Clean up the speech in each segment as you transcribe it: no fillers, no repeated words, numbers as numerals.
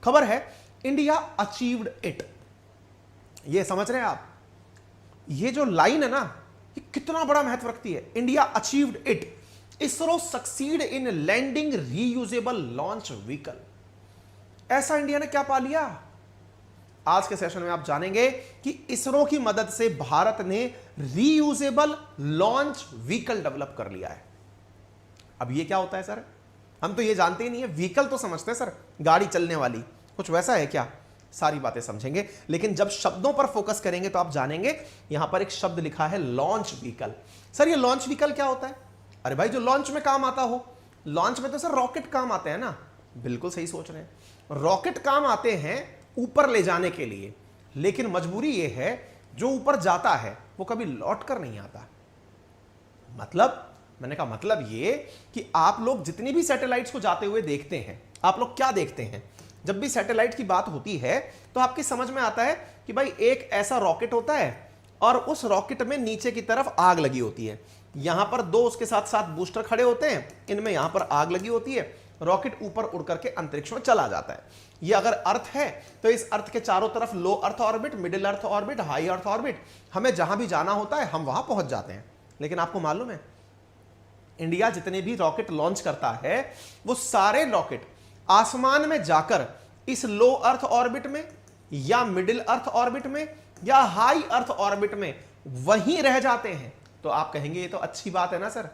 खबर है India achieved it. ये समझ रहे हैं आप, ये जो लाइन है ना, ये कितना बड़ा महत्व रखती है। India achieved it, ISRO succeed in landing reusable launch vehicle. ऐसा इंडिया ने क्या पा लिया? आज के सेशन में आप जानेंगे कि इसरो की मदद से भारत ने रीयूजेबल लॉन्च व्हीकल डेवलप कर लिया है। अब ये क्या होता है सर? हम तो ये जानते ही नहीं है, व्हीकल तो समझते हैं सर, गाड़ी चलने वाली, कुछ वैसा है क्या? सारी बातें समझेंगे, लेकिन जब शब्दों पर फोकस करेंगे तो आप जानेंगे यहां पर एक शब्द लिखा है लॉन्च व्हीकल। सर ये लॉन्च व्हीकल क्या होता है? अरे भाई जो लॉन्च में काम आता हो। लॉन्च में तो सर रॉकेट काम आते हैं ना। बिल्कुल सही सोच रहे हैं, रॉकेट काम आते हैं ऊपर ले जाने के लिए, लेकिन मजबूरी यह है जो ऊपर जाता है वो कभी लौट कर नहीं आता। मतलब मैंने कहा मतलब ये कि आप लोग जितनी भी सैटेलाइट्स को जाते हुए देखते हैं, आप लोग क्या देखते हैं? जब भी सैटेलाइट की बात होती है तो आपकी समझ में आता है कि भाई एक ऐसा रॉकेट होता है और उस रॉकेट में नीचे की तरफ आग लगी होती है, यहां पर दो उसके साथ साथ बूस्टर खड़े होते हैं, इनमें यहां पर आग लगी होती है, रॉकेट ऊपर उड़ करके अंतरिक्ष में चला जाता है। ये अगर अर्थ है तो इस अर्थ के चारों तरफ low earth orbit, middle earth orbit, high earth orbit, हमें जहां भी जाना होता है हम वहां पहुंच जाते हैं। लेकिन आपको मालूम है इंडिया जितने भी रॉकेट लॉन्च करता है वो सारे रॉकेट आसमान में जाकर इस लो अर्थ ऑर्बिट में या मिडिल अर्थ ऑर्बिट में या हाई अर्थ ऑर्बिट में वहीं रह जाते हैं। तो आप कहेंगे ये तो अच्छी बात है ना सर,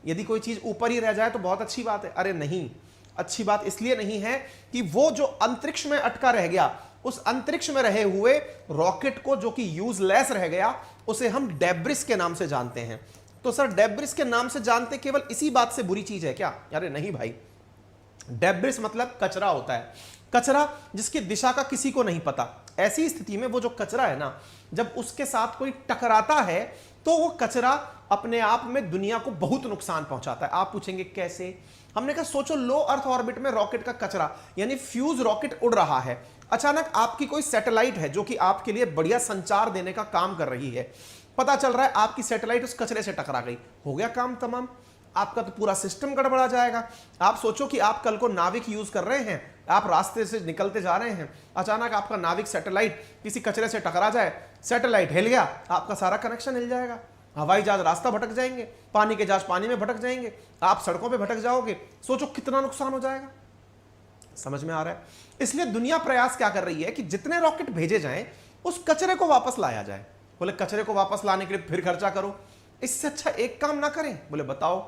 यदि कोई चीज ऊपर ही रह जाए तो बहुत अच्छी बात है। अरे नहीं, अच्छी बात इसलिए नहीं है कि वो जो अंतरिक्ष में अटका रह गया, उस अंतरिक्ष में रहे हुए रॉकेट को जो कि यूजलेस रह गया, उसे हम डेब्रिस के नाम से जानते हैं। तो सर डेब्रिस के नाम से जानते केवल इसी बात से बुरी चीज है क्या? अरे नहीं भाई, डेब्रिस मतलब कचरा होता है, कचरा जिसकी दिशा का किसी को नहीं पता। ऐसी स्थिति में वो जो कचरा है ना, जब उसके साथ कोई टकराता है तो वो कचरा अपने आप में दुनिया को बहुत नुकसान पहुंचाता है। आप पूछेंगे कैसे? हमने कहा सोचो लो अर्थ ऑर्बिट में रॉकेट का कचरा यानी फ्यूज रॉकेट उड़ रहा है, अचानक आपकी कोई सैटेलाइट है जो कि आपके लिए बढ़िया संचार देने का काम कर रही है, पता चल रहा है आपकी सैटेलाइट उस कचरे से टकरा गई, हो गया काम तमाम, आपका तो पूरा सिस्टम गड़बड़ा जाएगा। आप सोचो कि आप कल को नाविक यूज कर रहे हैं, आप रास्ते से निकलते जा रहे हैं, अचानक आपका नाविक सैटेलाइट किसी कचरे से टकरा जाए, सैटेलाइट हिल गया, आपका सारा कनेक्शन हिल जाएगा, हवाई जहाज रास्ता भटक जाएंगे, पानी के जहाज पानी में भटक जाएंगे, आप सड़कों पे भटक जाओगे। सोचो कितना नुकसान हो जाएगा। समझ में आ रहा है? इसलिए दुनिया प्रयास क्या कर रही है कि जितने रॉकेट भेजे जाएं उस कचरे को वापस लाया जाए। बोले कचरे को वापस लाने के लिए फिर खर्चा करो, इससे अच्छा एक काम ना करें? बोले बताओ।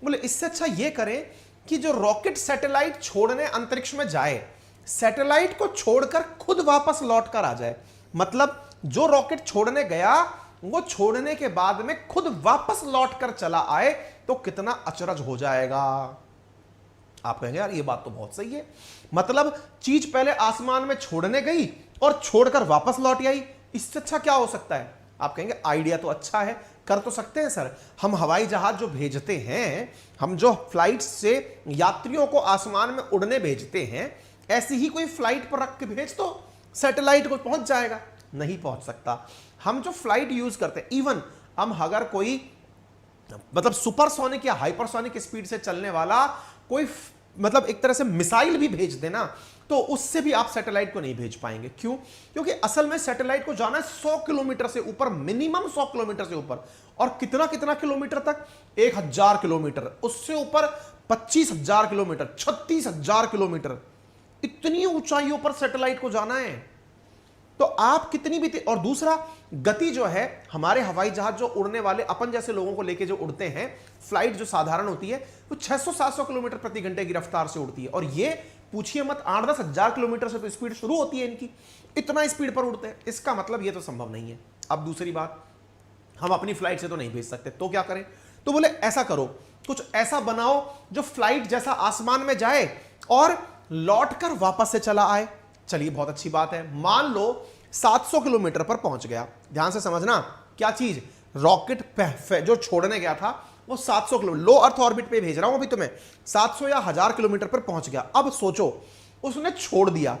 बोले इससे अच्छा ये करें कि जो रॉकेट सैटेलाइट छोड़ने अंतरिक्ष में जाए, सैटेलाइट को छोड़कर खुद वापस लौट कर आ जाए। मतलब जो रॉकेट छोड़ने गया वो छोड़ने के बाद में खुद वापस लौट कर चला आए तो कितना अचरज हो जाएगा। आप कहेंगे यार ये बात तो बहुत सही है, मतलब चीज पहले आसमान में छोड़ने गई और छोड़कर वापस लौट आई, इससे अच्छा क्या हो सकता है? आप कहेंगे आइडिया तो अच्छा है, कर तो सकते हैं सर। हम हवाई जहाज जो भेजते हैं, हम जो फ्लाइट से यात्रियों को आसमान में उड़ने भेजते हैं, ऐसी ही कोई फ्लाइट पर रख के भेज तो सैटेलाइट को पहुंच जाएगा। नहीं पहुंच सकता। हम जो फ्लाइट यूज करते हैं, इवन हम अगर कोई मतलब सुपरसोनिक या हाइपरसोनिक स्पीड से चलने वाला कोई मतलब एक तरह से मिसाइल भी भेज देना, तो उससे भी आप सैटेलाइट को नहीं भेज पाएंगे। क्यों? क्योंकि असल में सैटेलाइट को जाना है 100 किलोमीटर से ऊपर, मिनिमम 100 किलोमीटर से ऊपर, और कितना कितना किलोमीटर तक? 1000 किलोमीटर, उससे ऊपर 25,000 किलोमीटर, 36,000 किलोमीटर, इतनी ऊंचाइयों पर सैटेलाइट को जाना है। तो आप कितनी भी और दूसरा गति जो है, हमारे हवाई जहाज जो उड़ने वाले अपन जैसे लोगों को लेके जो उड़ते हैं, फ्लाइट जो साधारण होती है वो 600-700 किलोमीटर प्रति घंटे की रफ्तार से उड़ती है। और ये पूछिए मत 8-10 हजार किलोमीटर से तो स्पीड शुरू होती है इनकी, इतना स्पीड पर उड़ते हैं। इसका मतलब ये तो संभव नहीं है। अब दूसरी बात, हम अपनी फ्लाइट से तो नहीं भेज सकते, तो क्या करें? तो बोले ऐसा करो, कुछ ऐसा बनाओ जो फ्लाइट जैसा आसमान में जाए और लौट कर वापस से चला आए। चलिए बहुत अच्छी बात है। मान लो 700 किलोमीटर पर पहुंच गया, ध्यान से समझना क्या चीज, रॉकेट जो छोड़ने गया था वो 700 किलोमीटर, लो अर्थ ऑर्बिट पे भेज रहा हूं अभी तुम्हें, 700 या 1000 किलोमीटर पर पहुंच गया। अब सोचो उसने छोड़ दिया,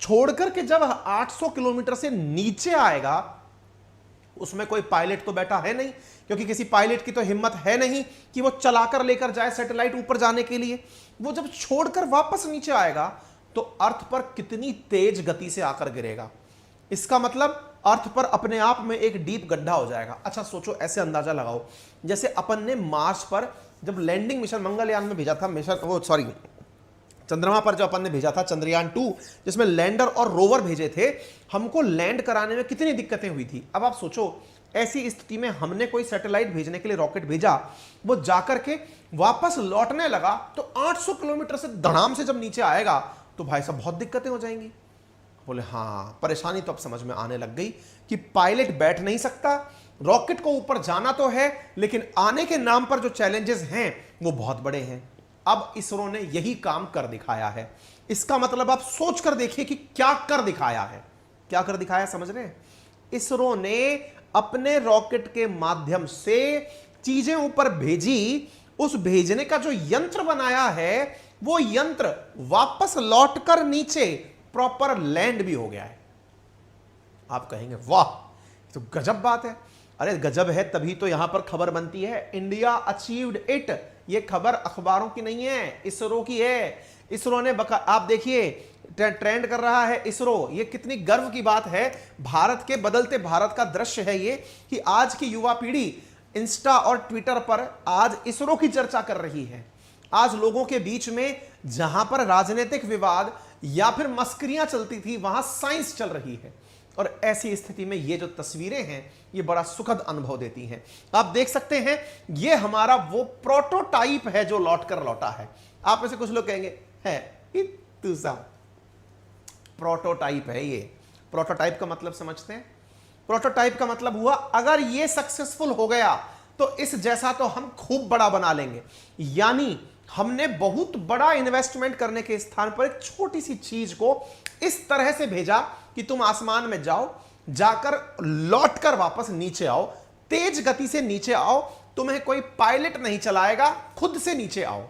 छोड़ करके जब 800 किलोमीटर से नीचे आएगा, उसमें कोई पायलट तो बैठा है नहीं, क्योंकि किसी पायलट की तो हिम्मत है नहीं कि वो चलाकर लेकर जाए सैटेलाइट ऊपर जाने के लिए। वो जब छोड़कर वापस नीचे आएगा तो अर्थ पर कितनी तेज गति से आकर गिरेगा। इसका मतलब अर्थ पर अपने आप में एक डीप गड्ढा हो जाएगा। अच्छा सोचो, ऐसे अंदाजा लगाओ जैसे अपन ने मार्स पर जब लैंडिंग मिशन मंगलयान में भेजा था, मिशन वो सॉरी चंद्रमा पर जो अपन ने भेजा था चंद्रयान 2, जिसमें लैंडर और रोवर भेजे थे, हमको लैंड कराने में कितनी दिक्कतें हुई थी। अब आप सोचो ऐसी स्थिति में हमने कोई सैटेलाइट भेजने के लिए रॉकेट भेजा, वो जाकर के वापस लौटने लगा तो 800 किलोमीटर से धड़ाम से जब नीचे आएगा तो भाई साहब बहुत दिक्कतें हो जाएंगी। बोले हाँ, परेशानी तो अब समझ में आने लग गई कि पायलट बैठ नहीं सकता, रॉकेट को ऊपर जाना तो है लेकिन आने के नाम पर जो चैलेंजेस हैं वो बहुत बड़े हैं। अब इसरो ने यही काम कर दिखाया है। इसका मतलब आप सोच कर देखिए कि क्या कर दिखाया है। क्या कर दिखाया समझ रहे हैं? इसरो ने अपने रॉकेट के माध्यम से चीजें ऊपर भेजी, उस भेजने का जो यंत्र बनाया है वो यंत्र वापस लौटकर नीचे प्रॉपर लैंड भी हो गया है। आप कहेंगे वाह, तो गजब बात है। अरे गजब है तभी तो यहां पर खबर बनती है, इंडिया अचीव्ड इट। ये खबर अखबारों की नहीं है, इसरो की है। इसरो ने आप देखिए ट्रेंड कर रहा है इसरो। ये कितनी गर्व की बात है, भारत के बदलते भारत का दृश्य है ये, कि आज की युवा पीढ़ी इंस्टा और ट्विटर पर आज इसरो की चर्चा कर रही है। आज लोगों के बीच में जहां पर राजनीतिक विवाद या फिर मस्करियां चलती थी, वहां साइंस चल रही है। और ऐसी स्थिति में ये जो तस्वीरें हैं ये बड़ा सुखद अनुभव देती हैं। आप देख सकते हैं ये हमारा वो प्रोटोटाइप है जो लौट कर लौटा है। आप में से कुछ लोग कहेंगे है प्रोटोटाइप है ये। प्रोटोटाइप का मतलब समझते हैं? प्रोटोटाइप का मतलब हुआ अगर ये सक्सेसफुल हो गया तो इस जैसा तो हम खूब बड़ा बना लेंगे। यानी हमने बहुत बड़ा इन्वेस्टमेंट करने के स्थान पर एक छोटी सी चीज को इस तरह से भेजा कि तुम आसमान में जाओ, जाकर लौटकर वापस नीचे आओ, तेज गति से नीचे आओ, तुम्हें कोई पायलट नहीं चलाएगा, खुद से नीचे आओ।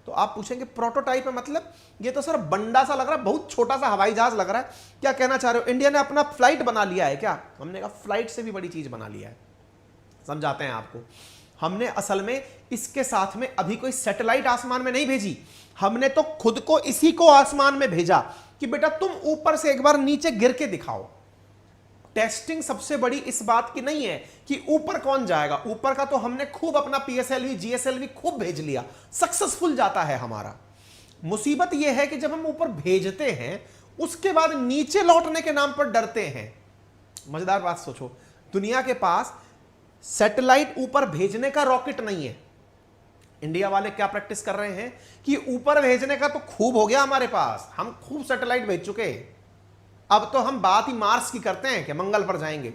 तो आप पूछेंगे प्रोटोटाइप है मतलब? ये तो सर बंडा सा लग रहा है, बहुत छोटा सा हवाई जहाज लग रहा है। क्या कहना चाह रहे हो, इंडिया ने अपना फ्लाइट बना लिया है क्या? हमने कहा फ्लाइट से भी बड़ी चीज बना लिया है। समझाते हैं आपको। हमने असल में इसके साथ में अभी कोई सैटेलाइट आसमान में नहीं भेजी, हमने तो खुद को इसी को आसमान में भेजा कि बेटा तुम ऊपर से एक बार नीचे गिर के दिखाओ। टेस्टिंग सबसे बड़ी इस बात की नहीं है कि ऊपर कौन जाएगा, ऊपर का तो हमने खूब अपना पीएसएलवी जीएसएलवी खूब भेज लिया, सक्सेसफुल जाता है हमारा। मुसीबत यह है कि जब हम ऊपर भेजते हैं उसके बाद नीचे लौटने के नाम पर डरते हैं। मजेदार बात सोचो, दुनिया के पास सैटेलाइट ऊपर भेजने का रॉकेट नहीं है। इंडिया वाले क्या प्रैक्टिस कर रहे हैं कि ऊपर भेजने का तो खूब हो गया हमारे पास, हम खूब सैटेलाइट भेज चुके, अब तो हम बात ही मार्स की करते हैं कि मंगल पर जाएंगे।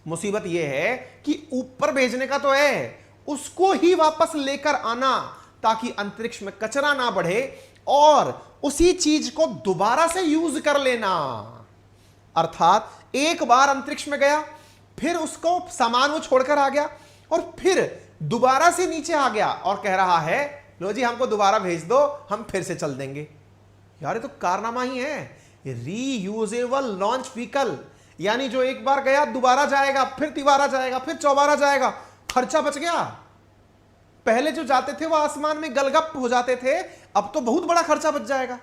मुसीबत यह है कि ऊपर भेजने का तो है, उसको ही वापस लेकर आना ताकि अंतरिक्ष में कचरा ना बढ़े और उसी चीज को दोबारा से यूज कर लेना। अर्थात एक बार अंतरिक्ष में गया, फिर उसको सामान वो छोड़कर आ गया और फिर दोबारा से नीचे आ गया और कह रहा है लो जी हमको दोबारा भेज दो, हम फिर से चल देंगे। यार ये तो कारनामा ही है, रीयूजेबल लॉन्च व्हीकल। यानी जो एक बार गया दोबारा जाएगा, फिर तिबारा जाएगा, फिर चौबारा जाएगा, खर्चा बच गया। पहले जो जाते थे वो आसमान में गलगप हो जाते थे, अब तो बहुत बड़ा खर्चा बच जाएगा।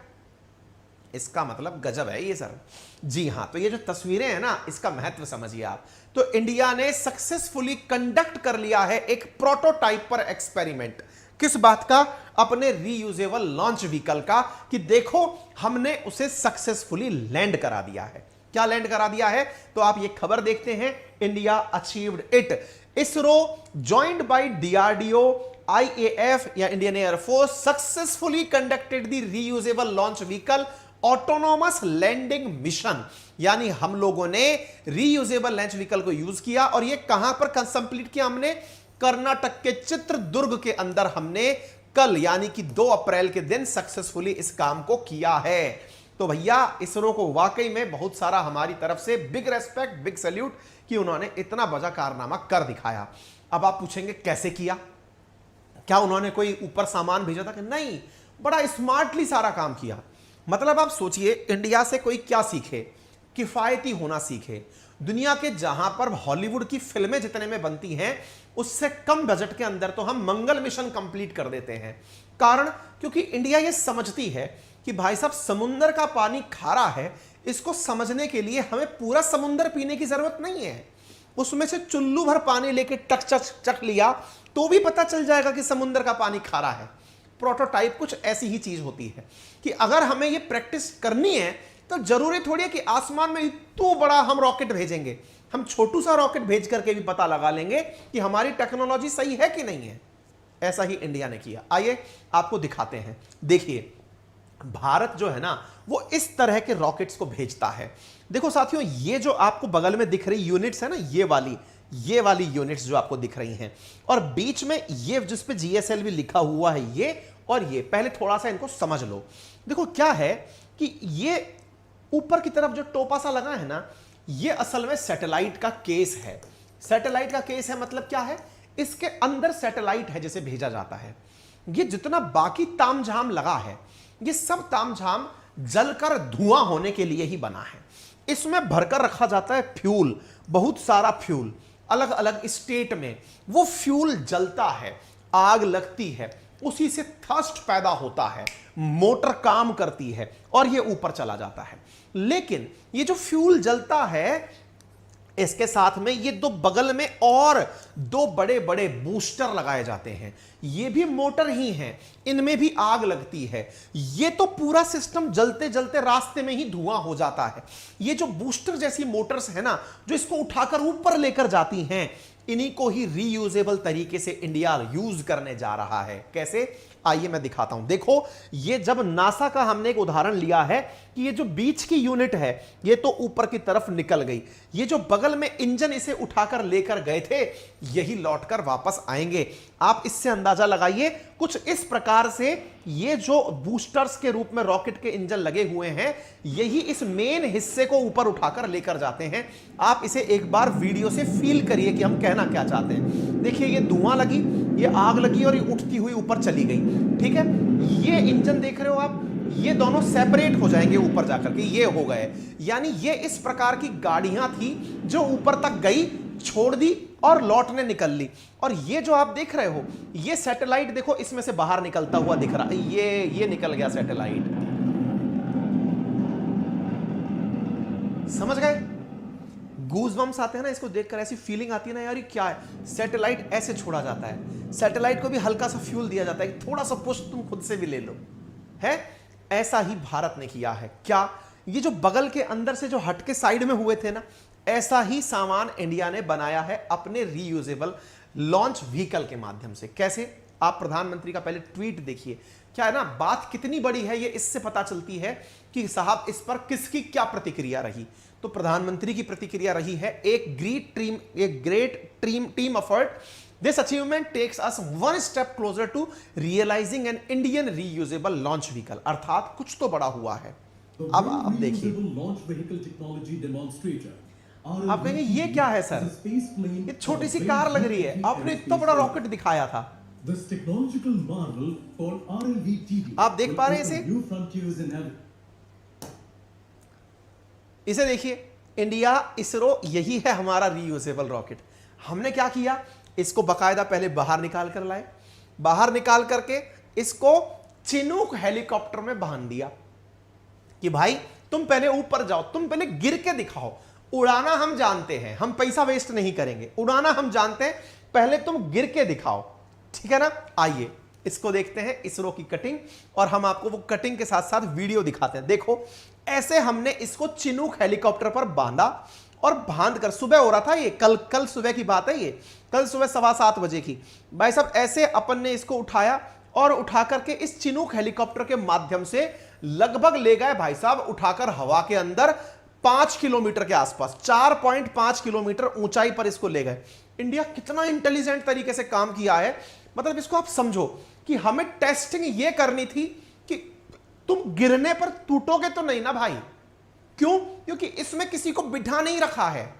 इसका मतलब गजब है ये सर। जी हां, तो ये जो तस्वीरें हैं ना, इसका महत्व समझिए आप। तो इंडिया ने सक्सेसफुली कंडक्ट कर लिया है एक प्रोटोटाइप पर एक्सपेरिमेंट। किस बात का? अपने रीयूजेबल लॉन्च व्हीकल का, कि देखो हमने उसे सक्सेसफुली लैंड करा दिया है। क्या लैंड करा दिया है? तो आप ये खबर देखते हैं, India achieved it. ISRO joined by DRDO, IAF या Indian air force successfully conducted the reusable launch vehicle autonomous landing mission. यानी हम लोगों ने रीयूजेबल लॉन्च व्हीकल को यूज किया और ये कहां पर कंप्लीट किया हमने? कर्नाटक के चित्रदुर्ग के अंदर हमने कल यानी कि 2 अप्रैल के दिन सक्सेसफुली इस काम को किया है। तो भैया इसरो को वाकई में बहुत सारा हमारी तरफ से बिग रेस्पेक्ट, बिग सैल्यूट कि उन्होंने इतना बड़ा कारनामा कर दिखाया। अब आप पूछेंगे कैसे किया? क्या उन्होंने कोई ऊपर सामान भेजा था कि नहीं? बड़ा स्मार्टली सारा काम किया। मतलब आप सोचिए इंडिया से कोई क्या सीखे? किफायती होना सीखे। दुनिया के जहां पर हॉलीवुड की फिल्में जितने में बनती हैं उससे कम बजट के अंदर तो हम मंगल मिशन कंप्लीट कर देते हैं। कारण क्योंकि इंडिया ये समझती है कि भाई साहब समुंदर का पानी खारा है, इसको समझने के लिए हमें पूरा समुंदर पीने की जरूरत नहीं है। उसमें से चुल्लू भर पानी लेके टक चख लिया तो भी पता चल जाएगा कि समुंदर का पानी खारा है। प्रोटोटाइप कुछ ऐसी ही चीज होती है कि अगर हमें ये प्रैक्टिस करनी है तो जरूरी थोड़ी है कि आसमान में इतना बड़ा हम रॉकेट भेजेंगे। हम छोटू सा रॉकेट भेज करके भी पता लगा लेंगे कि हमारी टेक्नोलॉजी सही है कि नहीं है। ऐसा ही इंडिया ने किया। आइए आपको दिखाते हैं। देखिए भारत जो है ना वो इस तरह के रॉकेट्स को भेजता है। देखो साथियों, ये जो आपको बगल में दिख रही यूनिट्स है ना, ये वाली यूनिट्स जो आपको दिख रही हैं, और बीच में ये जिस पे GSLV लिखा हुआ है ये और ये, पहले थोड़ा सा इनको समझ लो। देखो क्या है कि ये ऊपर की तरफ जो टोपा सा लगा है ना, ये असल में सैटेलाइट का केस है। सैटेलाइट का केस है मतलब क्या है, इसके अंदर सैटेलाइट है जिसे भेजा जाता है। ये जितना बाकी तामझाम लगा है, ये सब तामझाम जलकर धुआं होने के लिए ही बना है। इसमें भरकर रखा जाता है फ्यूल, बहुत सारा फ्यूल अलग अलग स्टेट में। वो फ्यूल जलता है, आग लगती है, उसी से थर्स्ट पैदा होता है, मोटर काम करती है और ये ऊपर चला जाता है। लेकिन ये जो फ्यूल जलता है, इसके साथ में ये दो बगल में और दो बड़े बड़े बूस्टर लगाए जाते हैं। ये भी मोटर ही हैं, इनमें भी आग लगती है। ये तो पूरा सिस्टम जलते जलते रास्ते में ही धुआं हो जाता है। ये जो बूस्टर जैसी मोटर्स है ना, जो इसको उठाकर ऊपर लेकर जाती हैं, इन्हीं को ही रीयूजेबल तरीके से इंडिया यूज करने जा रहा है। कैसे, आइए मैं दिखाता हूं। देखो ये जब नासा का हमने एक उदाहरण लिया है कि ये जो बीच की यूनिट है ये तो ऊपर की तरफ निकल गई, ये जो बगल में इंजन इसे उठाकर लेकर गए थे यही लौटकर वापस आएंगे। आप इससे अंदाजा लगाइए, कुछ इस प्रकार से ये जो बूस्टर्स के रूप में रॉकेट के इंजन लगे हुए हैं, यही इस मेन हिस्से को ऊपर उठाकर लेकर जाते हैं। आप इसे एक बार वीडियो से फील करिए कि हम कहना क्या चाहते हैं। देखिए ये धुआं लगी, ये आग लगी और ये उठती हुई ऊपर चली गई। ठीक है, ये इंजन देख रहे हो आप, ये दोनों सेपरेट हो जाएंगे ऊपर जाकर के, ये हो गए। यानी ये इस प्रकार की गाड़ियां थी जो ऊपर तक गई, छोड़ दी और लौटने निकल ली। और ये जो आप देख रहे हो, ये सैटेलाइट देखो इसमें से बाहर निकलता हुआ दिख रहा है। ये निकल गया सैटेलाइट, समझ गए? गूज़बम्स आते हैं ना इसको देखकर, ऐसी फीलिंग आती है ना यार ये क्या है। सैटेलाइट ऐसे छोड़ा जाता है, सैटेलाइट को भी हल्का सा फ्यूल दिया जाता है, थोड़ा सा पुश तुम खुद से भी ले लो। है ऐसा ही भारत ने किया है। क्या ये जो बगल के अंदर से जो हटके साइड में हुए थे ना, ऐसा ही सामान इंडिया ने बनाया है अपने रीयूजेबल लॉन्च व्हीकल के माध्यम से। कैसे, आप प्रधानमंत्री का पहले ट्वीट देखिए। क्या है ना, बात कितनी बड़ी है ये इससे पता चलती है कि साहब इस पर किसकी क्या प्रतिक्रिया रही। तो प्रधानमंत्री की प्रतिक्रिया रही है, एक great team effort, this achievement takes us one step closer to realising an Indian reusable launch vehicle. अर्थात कुछ तो बड़ा हुआ है। अब देखिए, आप कहेंगे ये क्या है सर, ये छोटी सी कार लग रही है, आपने इतना बड़ा रॉकेट दिखाया था। आप देख पा रहे हैं इसे देखिए, इंडिया इसरो, यही है हमारा रीयूजेबल रॉकेट। हमने क्या किया, इसको बकायदा पहले बाहर निकाल कर लाए, बाहर निकाल करके इसको चिनूक हेलीकॉप्टर में बांध दिया कि भाई तुम पहले ऊपर जाओ, तुम पहले गिर के दिखाओ। उड़ाना हम जानते हैं, हम पैसा वेस्ट नहीं करेंगे, उड़ाना हम जानते हैं, पहले तुम गिर के दिखाओ। ठीक है ना, आइए इसको देखते हैं इसरो की कटिंग, और हम आपको वो कटिंग के साथ साथ वीडियो दिखाते हैं। देखो ऐसे हमने इसको चिनूक हेलीकॉप्टर पर बांधा, और बांध कर, सुबह हो रहा था ये, कल सुबह की बात है ये, कल सुबह 7:15 बजे की। भाई साहब ऐसे अपन ने इसको उठाया और उठा करके इस चिनूक हेलीकॉप्टर के माध्यम से लगभग ले गए भाई साहब उठाकर हवा के अंदर 5 किलोमीटर के आसपास, 4.5 किलोमीटर ऊंचाई पर इसको ले गए। इंडिया कितना इंटेलिजेंट तरीके से काम किया है। मतलब इसको आप समझो कि हमें टेस्टिंग ये करनी थी कि तुम गिरने पर टूटोगे तो नहीं ना भाई। क्यों? क्योंकि इसमें किसी को बिठा नहीं रखा है,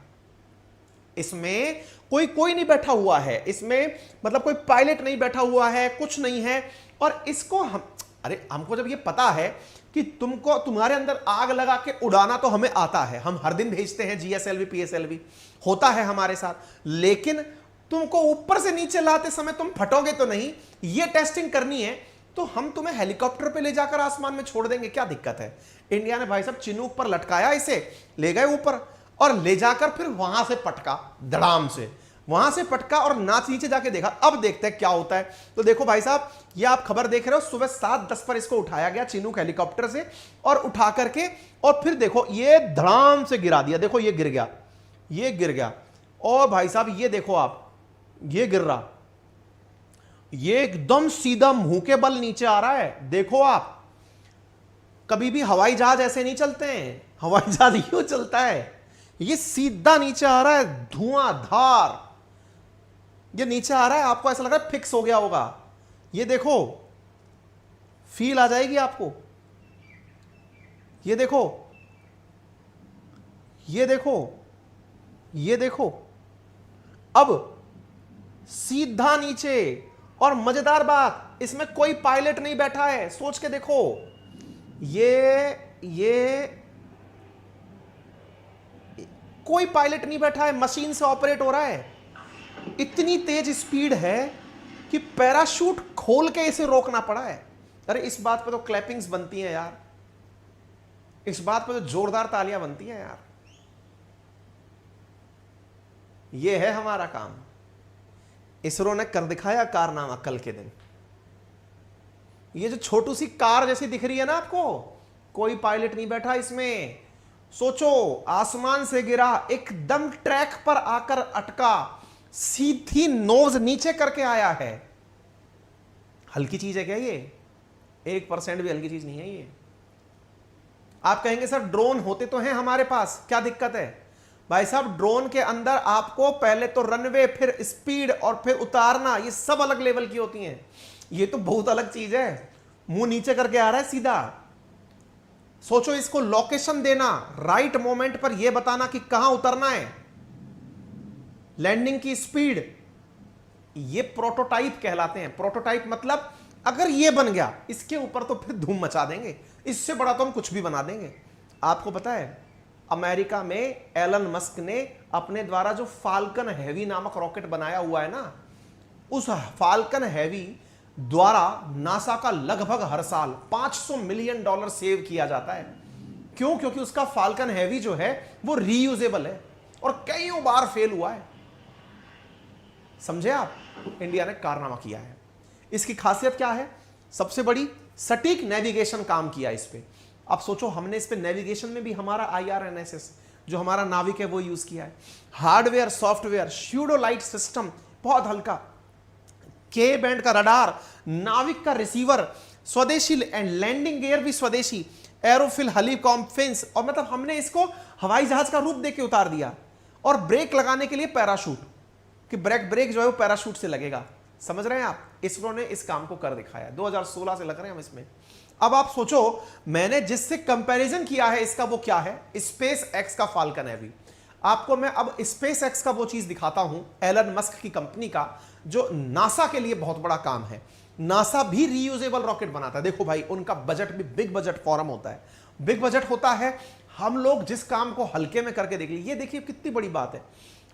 इसमें कोई नहीं बैठा हुआ है, इसमें मतलब कोई पायलट नहीं बैठा हुआ है, कुछ नहीं है। और इसको हमको जब ये पता है कि तुमको तुम्हारे अंदर आग लगा के उड़ाना तो हमें आता है, हम हर दिन भेजते हैं GSLV PSLV, होता है हमारे साथ, लेकिन तुमको ऊपर से नीचे लाते समय तुम फटोगे तो नहीं, ये टेस्टिंग करनी है तो हम तुम्हें हेलीकॉप्टर पे ले जाकर आसमान में छोड़ देंगे, क्या दिक्कत है। इंडिया ने भाई साहब चिनूक पर लटकाया, इसे ले गए ऊपर और ले जाकर फिर वहां से पटका, धड़ाम से वहां से पटका और नाच नीचे जाके देखा। अब देखते हैं क्या होता है। तो देखो भाई साहब, ये आप खबर देख रहे हो, सुबह 7:10 पर इसको उठाया गया चिनूक हेलीकॉप्टर से, और उठा करके और फिर देखो ये धड़ाम से गिरा दिया। देखो ये गिर गया, ये गिर गया, और भाई साहब ये देखो आप, ये गिर रहा, ये एकदम सीधा मुंह के बल नीचे आ रहा है। देखो आप, कभी भी हवाई जहाज ऐसे नहीं चलते हैं, हवाई जहाज यूं चलता है, ये सीधा नीचे आ रहा है, धुआंधार ये नीचे आ रहा है। आपको ऐसा लग रहा है फिक्स हो गया होगा। ये देखो, फील आ जाएगी आपको। ये देखो, ये देखो, ये देखो, अब सीधा नीचे। और मजेदार बात, इसमें कोई पायलट नहीं बैठा है, सोच के देखो। ये कोई पायलट नहीं बैठा है, मशीन से ऑपरेट हो रहा है। इतनी तेज स्पीड है कि पैराशूट खोल के इसे रोकना पड़ा है। अरे इस बात पे तो क्लैपिंग्स बनती हैं यार, इस बात पे तो जोरदार तालियां बनती हैं यार। ये है हमारा काम। इसरो ने कर दिखाया कारनामा कल के दिन। ये जो छोटू सी कार जैसी दिख रही है ना आपको, कोई पायलट नहीं बैठा इसमें। सोचो, आसमान से गिरा, एकदम ट्रैक पर आकर अटका, सीधी नोज नीचे करके आया है। हल्की चीज है क्या ये? 1% भी हल्की चीज नहीं है ये। आप कहेंगे सर ड्रोन होते तो हैं हमारे पास, क्या दिक्कत है? भाई साहब, ड्रोन के अंदर आपको पहले तो रनवे, फिर स्पीड और फिर उतारना, ये सब अलग लेवल की होती हैं। ये तो बहुत अलग चीज है। मुंह नीचे करके आ रहा है सीधा। सोचो, इसको लोकेशन देना, राइट मोमेंट पर यह बताना कि कहां उतरना है, लैंडिंग की स्पीड, ये प्रोटोटाइप कहलाते हैं। प्रोटोटाइप मतलब अगर ये बन गया, इसके ऊपर तो फिर धूम मचा देंगे, इससे बड़ा तो हम कुछ भी बना देंगे। आपको पता है, अमेरिका में एलन मस्क ने अपने द्वारा जो फाल्कन हैवी नामक रॉकेट बनाया हुआ है ना, उस फाल्कन हैवी द्वारा नासा का लगभग हर साल $500 मिलियन सेव किया जाता है। क्यों? क्योंकि उसका फाल्कन हैवी जो है वो रीयूजेबल है और कईयों बार फेल हुआ है। समझे आप? इंडिया ने कारनामा किया है। इसकी खासियत क्या है? सबसे बड़ी, सटीक नेविगेशन काम किया इस पे। अब सोचो, हमने इस पे नेविगेशन में भी हमारा IRNSS जो हमारा नाविक है वो यूज किया है। हार्डवेयर, सॉफ्टवेयर, स्यूडोलाइट सिस्टम बहुत हल्का, के बैंड का रडार, नाविक का रिसीवर स्वदेशी, एंड लैंडिंग गियर भी स्वदेशी, एरोफिल हलीकॉम फिन्स, और मतलब हमने इसको हवाई जहाज का रूप देके उतार दिया। और ब्रेक लगाने के लिए पैराशूट, कि ब्रेक जो है वो पैराशूट से लगेगा। समझ रहे हैं आप? इसरो ने इस काम को कर दिखाया। 2016 से लग रहे हैं हम इसमें। अब आप सोचो, मैंने जिससे कंपैरिजन किया है इसका, वो क्या है? स्पेस एक्स का फाल्कन हैवी। आपको मैं अब स्पेस एक्स का वो चीज दिखाता हूं, एलन मस्क की कंपनी का, जो नासा के लिए बहुत बड़ा काम है। नासा भी रीयूजेबल रॉकेट बनाता है। देखो भाई, उनका बजट भी बिग बजट फॉरम होता है, बिग बजट होता है। हम लोग जिस काम को हल्के में करके देख लीजिए, ये देखिए कितनी बड़ी बात है।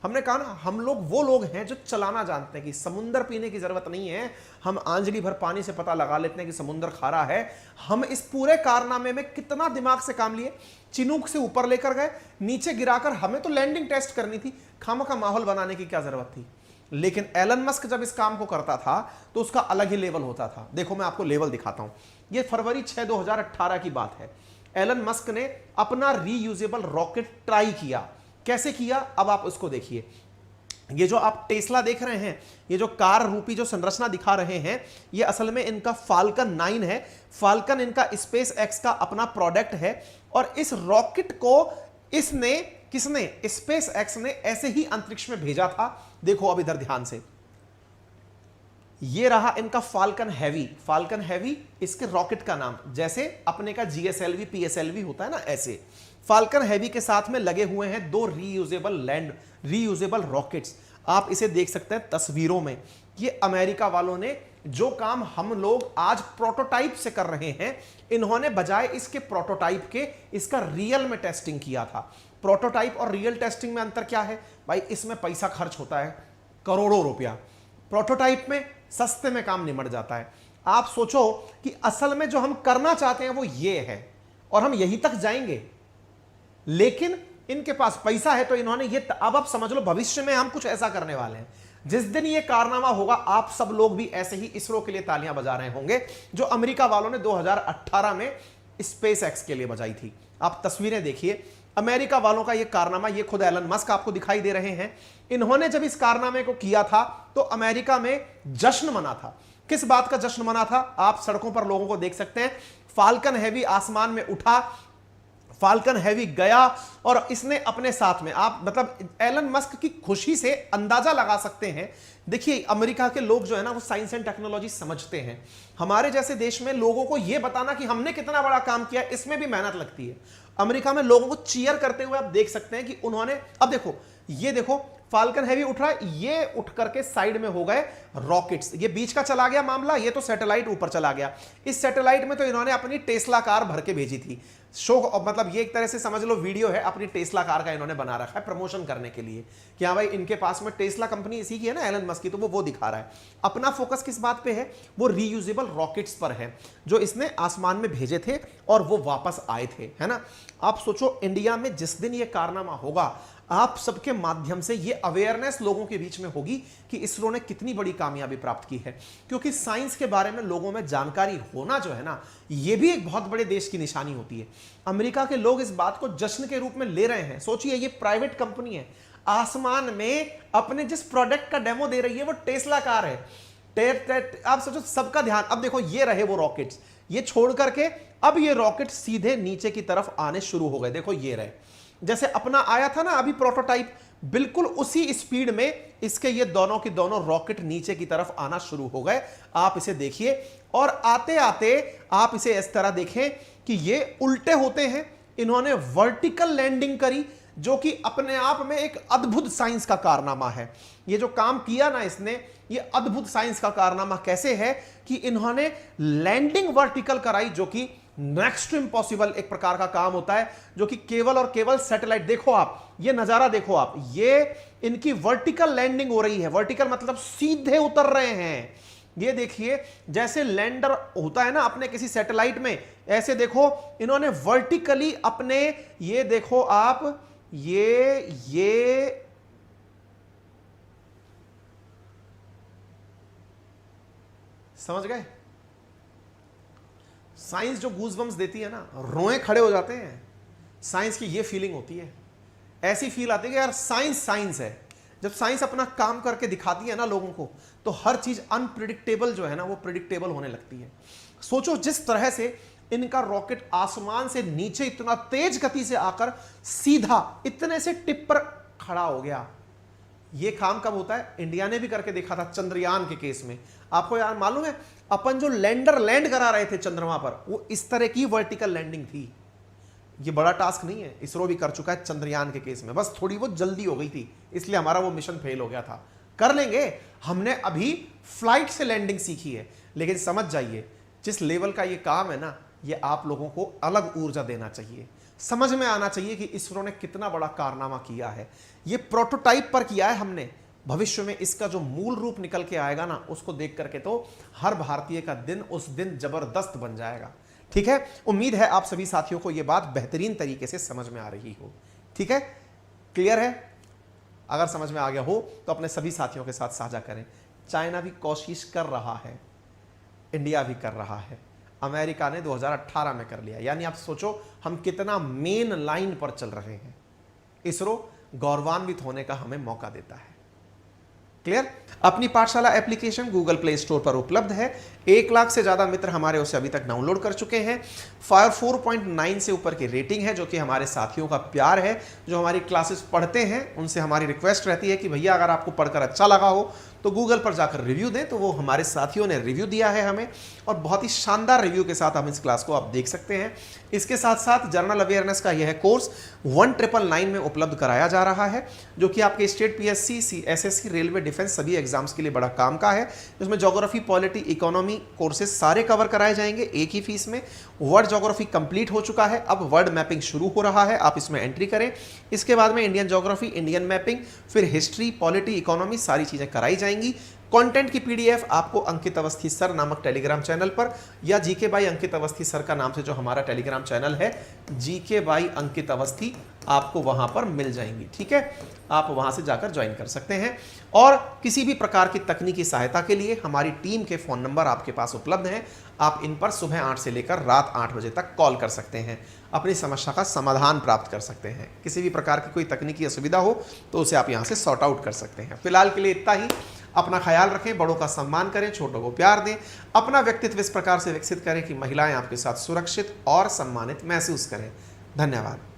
हमने कहा ना, हम लोग वो लोग हैं जो चलाना जानते हैं कि समुंदर पीने की जरूरत नहीं है, हम आंजली भर पानी से पता लगा लेते हैं कि समुंदर खारा है। हम इस पूरे कारनामे में कितना दिमाग से काम लिए। चिनूक से ऊपर लेकर गए, नीचे गिराकर, हमें तो लैंडिंग टेस्ट करनी थी, खामखा माहौल बनाने की क्या जरूरत थी। लेकिन एलन मस्क जब इस काम को करता था तो उसका अलग ही लेवल होता था। देखो मैं आपको लेवल दिखाता हूं। यह फरवरी 6, 2018 की बात है। एलन मस्क ने अपना रीयूजेबल रॉकेट ट्राई किया। कैसे किया? अब आप उसको देखिए। ये जो आप टेस्ला देख रहे हैं, ये जो कार रूपी जो संरचना दिखा रहे हैं, ये असल में इनका फाल्कन 9 है। फाल्कन इनका स्पेस एक्स का अपना प्रोडक्ट है। और इस रॉकेट को इसने, किसने? स्पेस एक्स ने ऐसे ही अंतरिक्ष में भेजा था। देखो अब इधर ध्यान से, ये रहा इनका फाल्कन हैवी। फाल्कन हैवी इसके रॉकेट का नाम, जैसे अपने का GSLV PSLV होता है ना, ऐसे फाल्कन हैवी के साथ में लगे हुए हैं 2 रीयूजेबल रॉकेट्स। आप इसे देख सकते हैं तस्वीरों में। ये अमेरिका वालों ने जो काम हम लोग आज प्रोटोटाइप से कर रहे हैं, इन्होंने बजाय इसके प्रोटोटाइप के इसका रियल में टेस्टिंग किया था। प्रोटोटाइप और रियल टेस्टिंग में अंतर क्या है भाई? इसमें पैसा खर्च होता है करोड़ों रुपया, प्रोटोटाइप में सस्ते में काम निमट जाता है। आप सोचो कि असल में जो हम करना चाहते हैं वो ये है और हम यहीं तक जाएंगे, लेकिन इनके पास पैसा है तो इन्होंने ये, अब आप समझ लो भविष्य में हम कुछ ऐसा करने वाले हैं, जिस दिन ये कारनामा होगा आप सब लोग भी ऐसे ही इसरो के लिए तालियां बजा रहे होंगे जो अमेरिका वालों ने 2018 में स्पेस एक्स के लिए बजाई थी। आप तस्वीरें देखिए अमेरिका वालों का ये कारनामा, ये खुद एलन मस्क आपको दिखाई दे रहे हैं। इन्होंने जब इस कारनामे को किया था तो अमेरिका में जश्न मना था। किस बात का जश्न मना था? आप सड़कों पर लोगों को देख सकते हैं, फाल्कन हेवी आसमान में उठा, फाल्कन हेवी गया और इसने अपने साथ में, आप मतलब एलन मस्क की खुशी से अंदाजा लगा सकते हैं। देखिए अमेरिका के लोग जो है ना वो साइंस एंड टेक्नोलॉजी समझते हैं। हमारे जैसे देश में लोगों को यह बताना कि हमने कितना बड़ा काम किया, इसमें भी मेहनत लगती है। अमेरिका में लोगों को चीयर करते हुए आप देख सकते हैं कि उन्होंने, अब देखो ये देखो फाल्कन हेवी उठ रहा है, ये उठ करके साइड में हो गए रॉकेट्स, ये बीच का चला गया मामला, ये तो सैटेलाइट ऊपर चला गया। इस सैटेलाइट में तो इन्होंने अपनी टेस्ला कार भर के भेजी थी। शो मतलब ये एक तरह से समझ लो वीडियो है, अपनी टेस्ला कार का इन्होंने बना रखा है प्रमोशन करने के लिए कि हाँ भाई इनके पास में टेस्ला कंपनी इसी की है ना एलन मस्क की, तो वो दिखा रहा है। अपना फोकस किस बात पे है? वो रीयूजेबल रॉकेट्स पर है जो इसने आसमान में भेजे थे और वो वापस आए थे, है ना। आप सोचो इंडिया में जिस दिन ये कारनामा होगा, आप सबके माध्यम से ये अवेयरनेस लोगों के बीच में होगी कि इसरो ने कितनी बड़ी कामयाबी प्राप्त की है। क्योंकि साइंस के बारे में लोगों में जानकारी होना जो है ना, ये भी एक बहुत बड़े देश की निशानी होती है। अमेरिका के लोग इस बात को जश्न के रूप में ले रहे हैं। सोचिए ये प्राइवेट कंपनी है, आसमान में अपने जिस प्रोडक्ट का डेमो दे रही है वो टेस्ला कार है। आप सोचो सबका ध्यान, अब देखो ये रहे वो रॉकेट्स, ये छोड़ करके अब ये रॉकेट सीधे नीचे की तरफ आने शुरू हो गए। देखो ये रहे, जैसे अपना आया था ना अभी प्रोटोटाइप, बिल्कुल उसी स्पीड में इसके ये दोनों की दोनों रॉकेट नीचे की तरफ आना शुरू हो गए। आप इसे देखिए और आते आते आप इसे इस तरह देखें कि ये उल्टे होते हैं। इन्होंने वर्टिकल लैंडिंग करी जो कि अपने आप में एक अद्भुत साइंस का कारनामा है। ये जो काम किया ना इसने, ये अद्भुत साइंस का कारनामा कैसे है कि इन्होंने लैंडिंग वर्टिकल कराई, जो कि नेक्स्ट टू इम्पॉसिबल एक प्रकार का काम होता है, जो कि केवल और केवल सैटेलाइट, देखो आप ये नजारा देखो आप, ये इनकी वर्टिकल लैंडिंग हो रही है। वर्टिकल मतलब सीधे उतर रहे हैं। ये देखिए जैसे लैंडर होता है ना अपने किसी सैटेलाइट में, ऐसे देखो इन्होंने वर्टिकली अपने, ये देखो आप, ये समझ गए? साइंस जो गूज़बम्स देती है ना, रोए खड़े हो जाते हैं। साइंस की ये फीलिंग होती है, ऐसी फील आती है कि यार साइंस साइंस है। जब साइंस अपना काम करके दिखाती है ना लोगों को, तो हर चीज अनप्रिडिक्टेबल जो है ना वो प्रिडिक्टेबल होने लगती है। सोचो जिस तरह से इनका रॉकेट आसमान से नीचे इतना तेज गति से आकर सीधा इतने से टिप पर खड़ा हो गया। ये काम कब होता है? इंडिया ने भी करके देखा था चंद्रयान के केस में। आपको यार मालूम है अपन जो लैंडर लैंड करा रहे थे चंद्रमा पर, वो इस तरह की वर्टिकल लैंडिंग थी। ये बड़ा टास्क नहीं है, इसरो भी कर चुका है चंद्रयान के केस में, बस थोड़ी वो जल्दी हो गई थी इसलिए हमारा वो मिशन फेल हो गया था। कर लेंगे, हमने अभी फ्लाइट से लैंडिंग सीखी है। लेकिन समझ जाइए जिस लेवल का ये काम है ना, ये आप लोगों को अलग ऊर्जा देना चाहिए। समझ में आना चाहिए कि इसरो ने कितना बड़ा कारनामा किया है। ये प्रोटोटाइप पर किया है हमने, भविष्य में इसका जो मूल रूप निकल के आएगा ना, उसको देख करके तो हर भारतीय का दिन उस दिन जबरदस्त बन जाएगा। ठीक है, उम्मीद है आप सभी साथियों को यह बात बेहतरीन तरीके से समझ में आ रही हो। ठीक है, क्लियर है? अगर समझ में आ गया हो तो अपने सभी साथियों के साथ साझा करें। चाइना भी कोशिश कर रहा है, इंडिया भी कर रहा है, अमेरिका ने 2018 में कर लिया। यानी आप सोचो हम कितना मेन लाइन पर चल रहे हैं। इसरो गौरवान्वित होने का हमें मौका देता है। क्लियर? अपनी पाठशाला एप्लीकेशन गूगल प्ले स्टोर पर उपलब्ध है। 1 लाख से ज्यादा मित्र हमारे उसे अभी तक डाउनलोड कर चुके हैं। 4.9 से ऊपर की रेटिंग है, जो कि हमारे साथियों का प्यार है जो हमारी क्लासेस पढ़ते हैं। उनसे हमारी रिक्वेस्ट रहती है कि भैया अगर आपको पढ़कर अच्छा लगा हो तो गूगल पर जाकर रिव्यू दें। तो वो हमारे साथियों ने रिव्यू दिया है हमें, और बहुत ही शानदार रिव्यू के साथ हम इस क्लास को आप देख सकते हैं। इसके साथ साथ जनरल अवेयरनेस का यह कोर्स 1999 में उपलब्ध कराया जा रहा है, जो कि आपके state PSC, SSC, railway, defence सभी एग्जाम्स के लिए बड़ा काम का है। जिसमें ज्योग्राफी, पॉलिटी, इकोनॉमी कोर्सेज सारे कवर कराए जाएंगे एक ही फीस में। वर्ड ज्योग्राफी कंप्लीट हो चुका है, अब वर्ड मैपिंग शुरू हो रहा है, आप इसमें एंट्री करें। इसके बाद में इंडियन ज्योग्राफी, इंडियन मैपिंग, फिर हिस्ट्री, पॉलिटी, इकोनॉमी सारी चीजें कराई जाएंगी। कंटेंट की पीडीएफ आपको अंकित अवस्थी सर नामक टेलीग्राम चैनल पर, या GK by Ankit Awasthi sir का नाम से जो हमारा टेलीग्राम चैनल है जीके बाई अंकित अवस्थी, आपको वहां पर मिल जाएंगी। ठीक है, आप वहां से जाकर ज्वाइन कर सकते हैं। और किसी भी प्रकार की तकनीकी सहायता के लिए हमारी टीम के फोन नंबर आपके पास उपलब्ध हैं। आप इन पर सुबह 8 से लेकर रात 8 बजे तक कॉल कर सकते हैं, अपनी समस्या का समाधान प्राप्त कर सकते हैं। किसी भी प्रकार की कोई तकनीकी असुविधा हो तो उसे आप यहां से सॉर्ट आउट कर सकते हैं। फिलहाल के लिए इतना ही। अपना ख्याल रखें, बड़ों का सम्मान करें, छोटों को प्यार दें, अपना व्यक्तित्व इस प्रकार से विकसित करें कि महिलाएं आपके साथ सुरक्षित और सम्मानित महसूस करें। धन्यवाद।